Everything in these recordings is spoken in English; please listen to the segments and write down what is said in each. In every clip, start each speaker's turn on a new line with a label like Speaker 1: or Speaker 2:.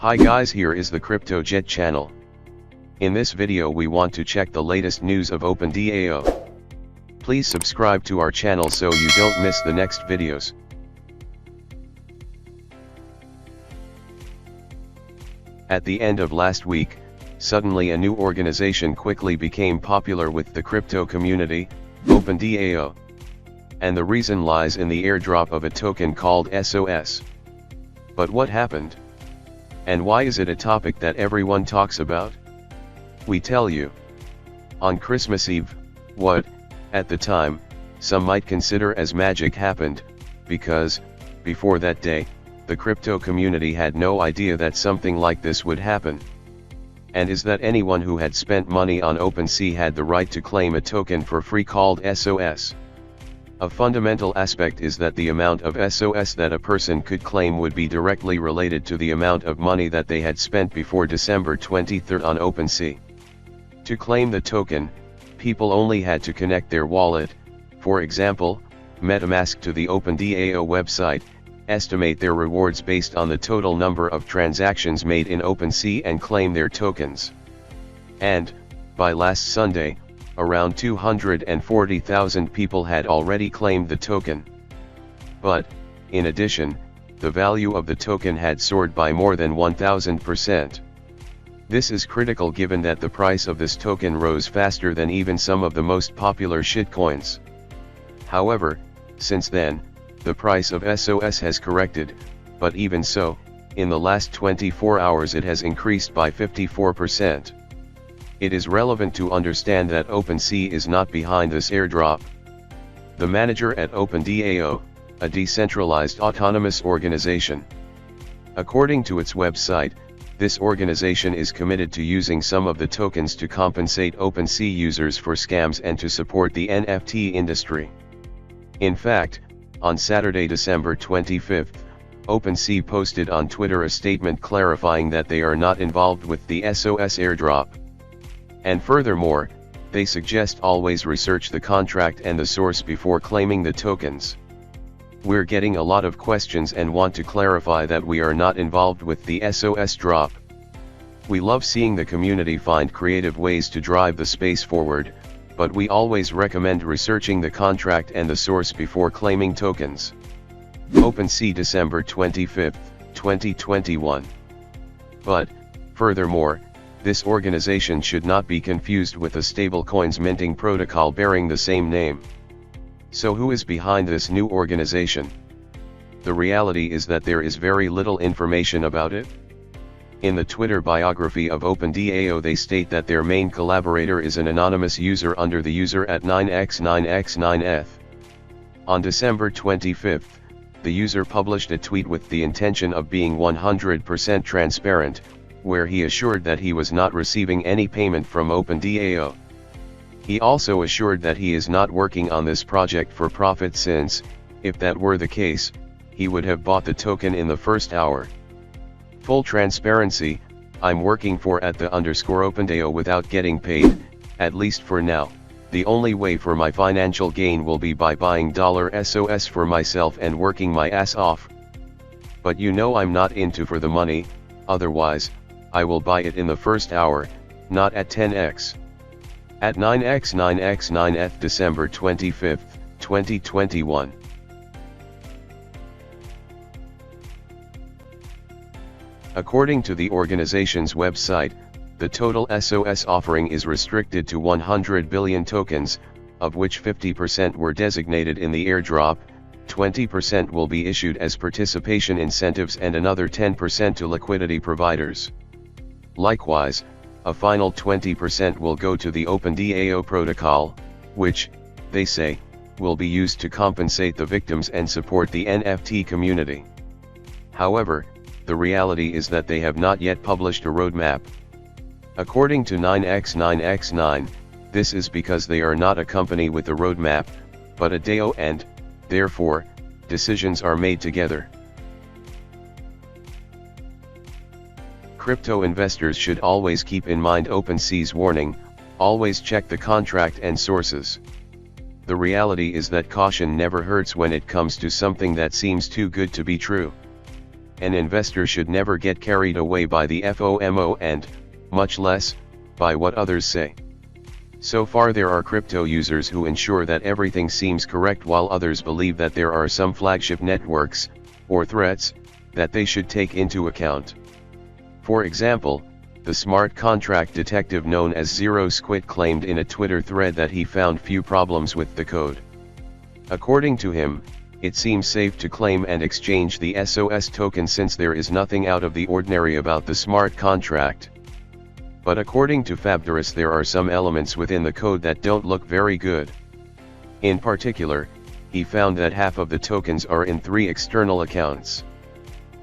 Speaker 1: Hi guys, here is the CryptoJet channel. In this video we want to check the latest news of opendao. Please subscribe to our channel so you don't miss the next videos. At the end of last week, suddenly a new organization quickly became popular with the crypto community, opendao. And the reason lies in the airdrop of a token called SOS. But what happened? And why is it a topic that everyone talks about? We tell you. On Christmas Eve, what, at the time, some might consider as magic happened, because, before that day, the crypto community had no idea that something like this would happen. And is that anyone who had spent money on OpenSea had the right to claim a token for free called SOS. A fundamental aspect is that the amount of SOS that a person could claim would be directly related to the amount of money that they had spent before December 23 on OpenSea. To claim the token, people only had to connect their wallet, for example, MetaMask, to the opendao website, estimate their rewards based on the total number of transactions made in OpenSea and claim their tokens. And, by last Sunday, around 240,000 people had already claimed the token. But, in addition, the value of the token had soared by more than 1,000%. This is critical given that the price of this token rose faster than even some of the most popular shitcoins. However, since then, the price of SOS has corrected, but even so, in the last 24 hours it has increased by 54%. It is relevant to understand that OpenSea is not behind this airdrop. The manager at opendao, a decentralized autonomous organization. According to its website, this organization is committed to using some of the tokens to compensate OpenSea users for scams and to support the NFT industry. In fact, on Saturday, December 25, OpenSea posted on Twitter a statement clarifying that they are not involved with the SOS airdrop. And furthermore, they suggest always research the contract and the source before claiming the tokens. We're getting a lot of questions and want to clarify that we are not involved with the SOS drop. We love seeing the community find creative ways to drive the space forward, but we always recommend researching the contract and the source before claiming tokens. OpenSea, December 25, 2021. But, furthermore, this organization should not be confused with a stablecoins minting protocol bearing the same name. So who is behind this new organization? The reality is that there is very little information about it. In the Twitter biography of opendao they state that their main collaborator is an anonymous user under the user at 9x9x9eth. On December 25, the user published a tweet with the intention of being 100% transparent, where he assured that he was not receiving any payment from opendao. He also assured that he is not working on this project for profit since, if that were the case, he would have bought the token in the first hour. Full transparency, I'm working for @the_opendao without getting paid, at least for now. The only way for my financial gain will be by buying $SOS for myself and working my ass off. But you know I'm not into for the money, otherwise, I will buy it in the first hour, not at 10x. At 9x9x9eth, December 25, 2021. According to the organization's website, the total SOS offering is restricted to 100 billion tokens, of which 50% were designated in the airdrop, 20% will be issued as participation incentives and another 10% to liquidity providers. Likewise, a final 20% will go to the opendao protocol, which, they say, will be used to compensate the victims and support the NFT community. However, the reality is that they have not yet published a roadmap. According to 9x9x9, this is because they are not a company with a roadmap, but a DAO and, therefore, decisions are made together. Crypto investors should always keep in mind OpenSea's warning, always check the contract and sources. The reality is that caution never hurts when it comes to something that seems too good to be true. an investor should never get carried away by the FOMO and, much less, by what others say. So far there are crypto users who ensure that everything seems correct while others believe that there are some flagship networks, or threats, that they should take into account. For example, the smart contract detective known as Zero Squid claimed in a Twitter thread that he found few problems with the code. According to him, it seems safe to claim and exchange the SOS token since there is nothing out of the ordinary about the smart contract. But according to Fabderus, there are some elements within the code that don't look very good. In particular, he found that half of the tokens are in 3 external accounts.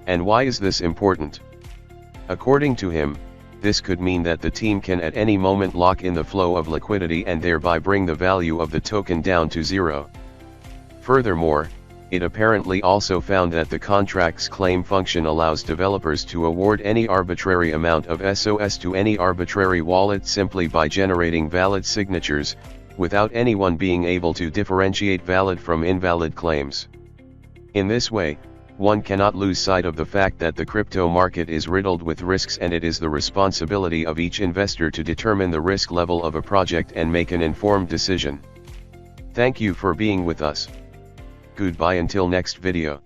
Speaker 1: And why is this important? According to him, this could mean that the team can at any moment lock in the flow of liquidity and thereby bring the value of the token down to 0. Furthermore, it apparently also found that the contract's claim function allows developers to award any arbitrary amount of SOS to any arbitrary wallet simply by generating valid signatures, without anyone being able to differentiate valid from invalid claims. In this way, one cannot lose sight of the fact that the crypto market is riddled with risks, and it is the responsibility of each investor to determine the risk level of a project and make an informed decision. Thank you for being with us. Goodbye until next video.